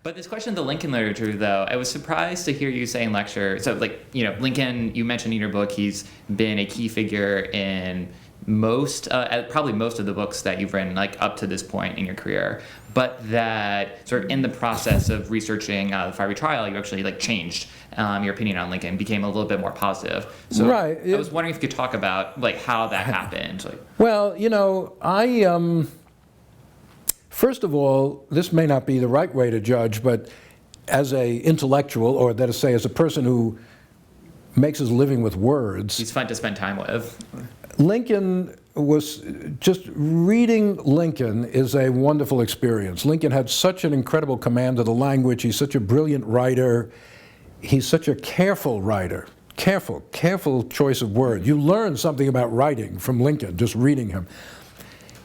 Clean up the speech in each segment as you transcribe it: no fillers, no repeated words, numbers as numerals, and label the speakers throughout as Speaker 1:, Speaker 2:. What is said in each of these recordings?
Speaker 1: But this question of the Lincoln literature, though, I was surprised to hear you say in lecture. So, like, Lincoln, you mentioned in your book, he's been a key figure in probably most of the books that you've written, like, up to this point in your career. But that sort of in the process of researching the fiery trial, you actually, like, changed your opinion on Lincoln, became a little bit more positive. So
Speaker 2: right.
Speaker 1: I was wondering if you could talk about, like, how that happened. Like,
Speaker 2: well, first of all, this may not be the right way to judge, but as a intellectual, or that is to say, as a person who makes his living with words,
Speaker 1: he's fun to spend time with.
Speaker 2: Lincoln was just reading Lincoln is a wonderful experience. Lincoln had such an incredible command of the language. He's such a brilliant writer. He's such a careful writer. Careful choice of words. You learn something about writing from Lincoln just reading him.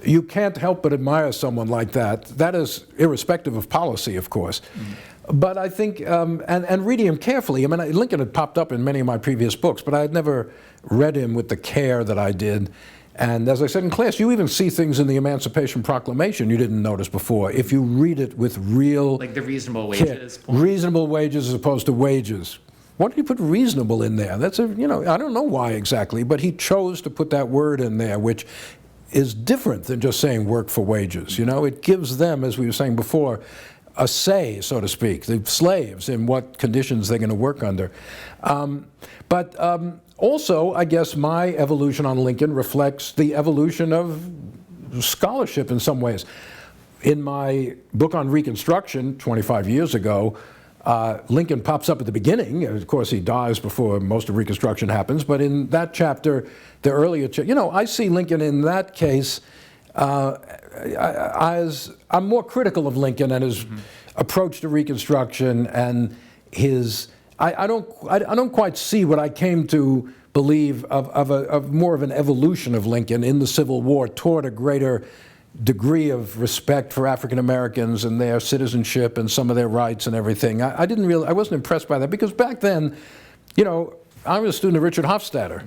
Speaker 2: You can't help but admire someone like that. That is irrespective of policy, of course. Mm-hmm. But I think, and reading him carefully, I mean, Lincoln had popped up in many of my previous books, but I had never read him with the care that I did. And as I said in class, you even see things in the Emancipation Proclamation you didn't notice before, if you read it with real...
Speaker 1: Like the reasonable wages
Speaker 2: point. Reasonable wages as opposed to wages. Why did he put reasonable in there? That's I don't know why exactly, but he chose to put that word in there, which is different than just saying work for wages. It gives them, as we were saying before, a say, so to speak, the slaves, in what conditions they're going to work under. Also, I guess my evolution on Lincoln reflects the evolution of scholarship in some ways. In my book on Reconstruction 25 years ago, Lincoln pops up at the beginning. Of course, he dies before most of Reconstruction happens, but in that chapter, the earlier, I see Lincoln in that case as I'm more critical of Lincoln and his approach to Reconstruction and his. I don't quite see what I came to believe of more of an evolution of Lincoln in the Civil War toward a greater degree of respect for African Americans and their citizenship and some of their rights and everything. I wasn't impressed by that because back then, I was a student of Richard Hofstadter.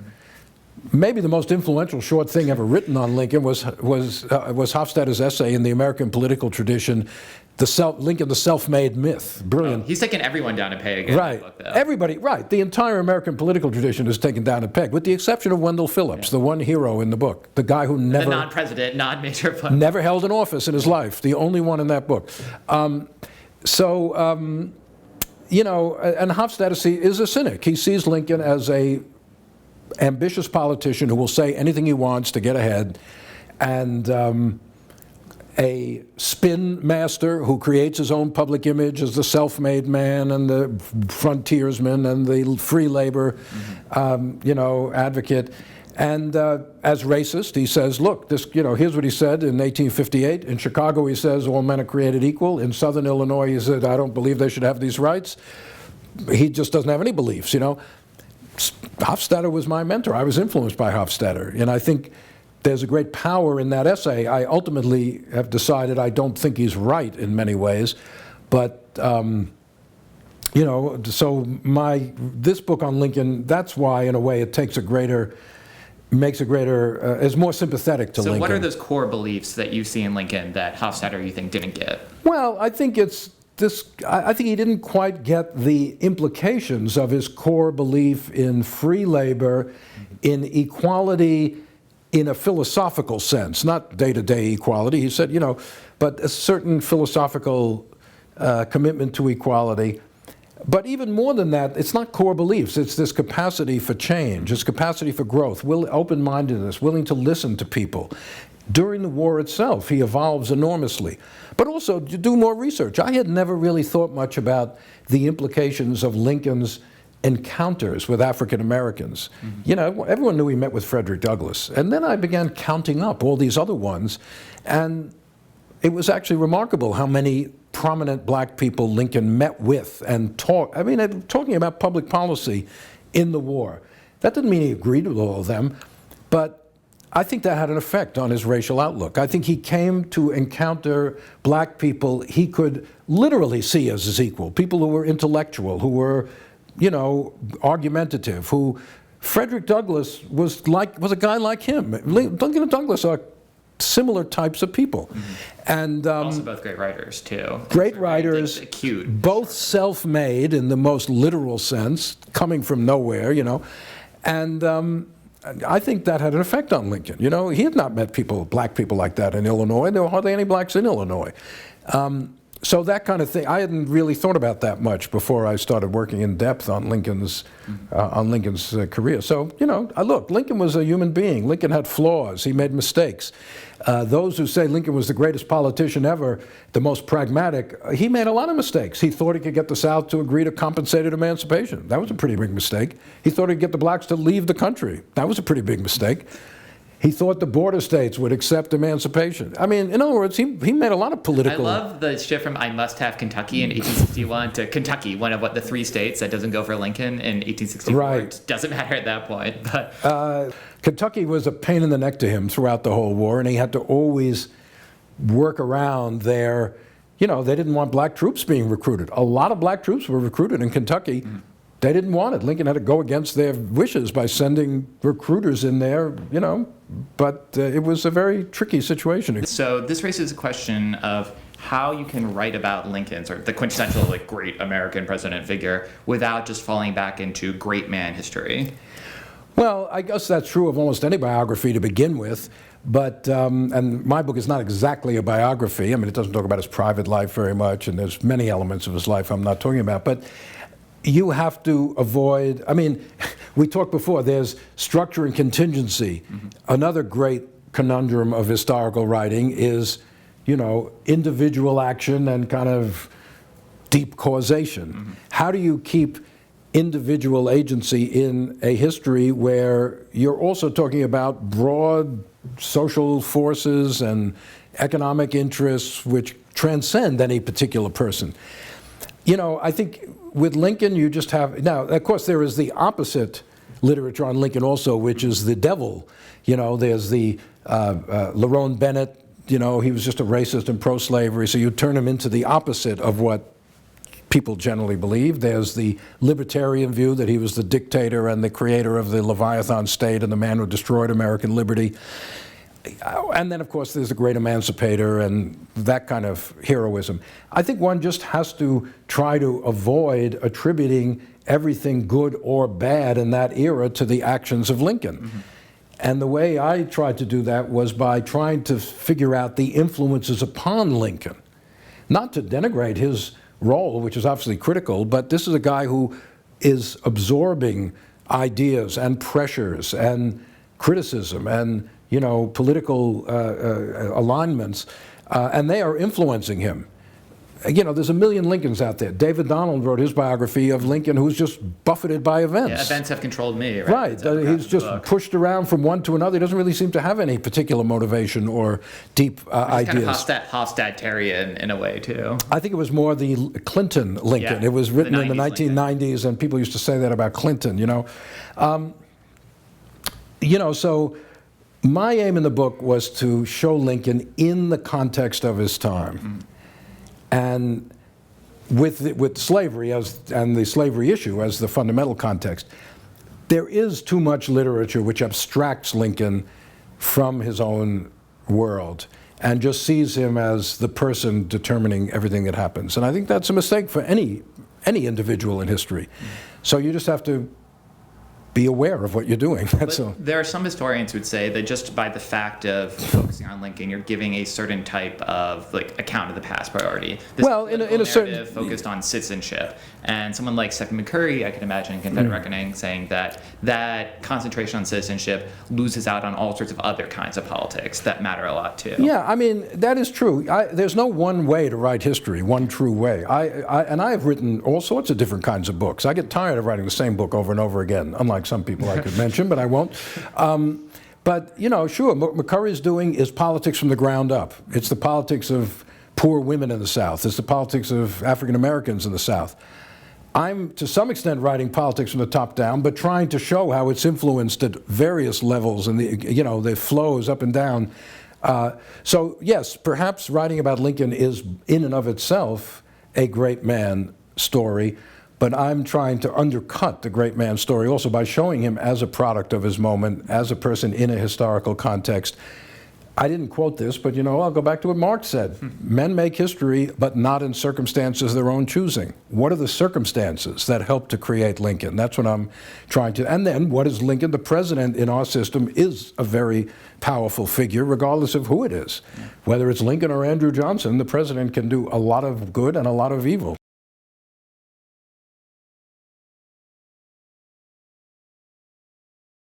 Speaker 2: Maybe the most influential short thing ever written on Lincoln was Hofstadter's essay in the American political tradition, Lincoln, the Self-Made Myth. Brilliant.
Speaker 1: Oh, he's taken everyone down a peg. In
Speaker 2: right.
Speaker 1: Book,
Speaker 2: everybody, right. The entire American political tradition is taken down a peg, with the exception of Wendell Phillips, the one hero in the book, the guy who never...
Speaker 1: The non-president, non-major...
Speaker 2: Never held an office in his life, the only one in that book. And Hofstadter is a cynic. He sees Lincoln as a ambitious politician who will say anything he wants to get ahead, and a spin master who creates his own public image as the self-made man and the frontiersman and the free labor, advocate. And as racist, he says, look, here's what he said in 1858. In Chicago, he says, all men are created equal. In Southern Illinois, he said, I don't believe they should have these rights. He just doesn't have any beliefs, Hofstadter was my mentor. I was influenced by Hofstadter. And I think there's a great power in that essay. I ultimately have decided I don't think he's right in many ways. But, so this book on Lincoln, that's why, in a way, it is more sympathetic to Lincoln.
Speaker 1: So what are those core beliefs that you see in Lincoln that Hofstadter you think didn't get?
Speaker 2: Well, I think I think he didn't quite get the implications of his core belief in free labor, in equality in a philosophical sense, not day-to-day equality. He said, but a certain philosophical commitment to equality. But even more than that, it's not core beliefs. It's this capacity for change, this capacity for growth, open-mindedness, willing to listen to people. During the war itself, he evolves enormously. But also to do more research. I had never really thought much about the implications of Lincoln's encounters with African Americans. Everyone knew he met with Frederick Douglass. And then I began counting up all these other ones. And it was actually remarkable how many prominent black people Lincoln met with and talking about public policy in the war. That didn't mean he agreed with all of them, but I think that had an effect on his racial outlook. I think he came to encounter black people he could literally see as his equal, people who were intellectual, who were, argumentative, who Frederick Douglass was a guy like him. Lincoln and Douglass are similar types of people. And
Speaker 1: Also both great writers, too.
Speaker 2: great
Speaker 1: They're very,
Speaker 2: writers,
Speaker 1: like, cute.
Speaker 2: both self-made in the most literal sense, coming from nowhere, and I think that had an effect on Lincoln. He had not met black people like that in Illinois. There were hardly any blacks in Illinois. So that kind of thing, I hadn't really thought about that much before I started working in depth on Lincoln's career. So, look, Lincoln was a human being. Lincoln had flaws. He made mistakes. Those who say Lincoln was the greatest politician ever, the most pragmatic, he made a lot of mistakes. He thought he could get the South to agree to compensated emancipation. That was a pretty big mistake. He thought he'd get the blacks to leave the country. That was a pretty big mistake. He thought the border states would accept emancipation. I mean, in other words, he made a lot of political...
Speaker 1: I love the shift from I must have Kentucky in 1861 to Kentucky, one of the three states that doesn't go for Lincoln in 1864.
Speaker 2: Right.
Speaker 1: It doesn't matter at that point. But
Speaker 2: Kentucky was a pain in the neck to him throughout the whole war, and he had to always work around their... they didn't want black troops being recruited. A lot of black troops were recruited in Kentucky. They didn't want it. Lincoln had to go against their wishes by sending recruiters in there, but it was a very tricky situation.
Speaker 1: So this raises a question of how you can write about Lincoln, sort of the quintessential great American president figure, without just falling back into great man history.
Speaker 2: Well, I guess that's true of almost any biography to begin with. But, and my book is not exactly a biography. I mean, it doesn't talk about his private life very much, and there's many elements of his life I'm not talking about. But you have to avoid, we talked before, there's structure and contingency. Another great conundrum of historical writing is, individual action and kind of deep causation. How do you keep individual agency in a history where you're also talking about broad social forces and economic interests which transcend any particular person? I think with Lincoln, you just have... Now, of course, there is the opposite literature on Lincoln also, which is the devil. There's the Lerone Bennett, he was just a racist and pro-slavery, so you turn him into the opposite of what people generally believe. There's the libertarian view that he was the dictator and the creator of the Leviathan state and the man who destroyed American liberty. And then, of course, there's the great emancipator and that kind of heroism. I think one just has to try to avoid attributing everything good or bad in that era to the actions of Lincoln. And the way I tried to do that was by trying to figure out the influences upon Lincoln. Not to denigrate his role, which is obviously critical, but this is a guy who is absorbing ideas and pressures and criticism and political alignments, and they are influencing him. There's a million Lincolns out there. David Donald wrote his biography of Lincoln, who's just buffeted by events.
Speaker 1: Yeah, events have controlled me, right?
Speaker 2: He's just pushed around from one to another. He doesn't really seem to have any particular motivation or deep ideas.
Speaker 1: Kind of Hofstadterian in a way, too.
Speaker 2: I think it was more the Clinton Lincoln.
Speaker 1: Yeah,
Speaker 2: it was written in the 1990s,
Speaker 1: Lincoln.
Speaker 2: And people used to say that about Clinton, So my aim in the book was to show Lincoln in the context of his time. And with slavery and the slavery issue as the fundamental context, there is too much literature which abstracts Lincoln from his own world and just sees him as the person determining everything that happens. And I think that's a mistake for any individual in history. So you just have to be aware of what you're doing. That's all.
Speaker 1: There are some historians who would say that just by the fact of focusing on Lincoln, you're giving a certain type of account of the past priority. This
Speaker 2: in a certain
Speaker 1: focused on citizenship, and someone like Stephen McCurry, I can imagine, in Confederate Reckoning, saying that concentration on citizenship loses out on all sorts of other kinds of politics that matter a lot too.
Speaker 2: Yeah, that is true. There's no one way to write history, one true way. I have written all sorts of different kinds of books. I get tired of writing the same book over and over again, unlike some people I could mention, but I won't. But, sure, what McCurry's doing is politics from the ground up. It's the politics of poor women in the South. It's the politics of African Americans in the South. I'm, to some extent, writing politics from the top down, but trying to show how it's influenced at various levels and the flows up and down. So, yes, perhaps writing about Lincoln is, in and of itself, a great man story. But I'm trying to undercut the great man story also by showing him as a product of his moment, as a person in a historical context, I didn't quote this, but I'll go back to what Marx said. Men make history, but not in circumstances of their own choosing. What are the circumstances that helped to create Lincoln? That's what I'm trying to. And then what is Lincoln? The president in our system is a very powerful figure, regardless of who it is. Whether it's Lincoln or Andrew Johnson, the president can do a lot of good and a lot of evil.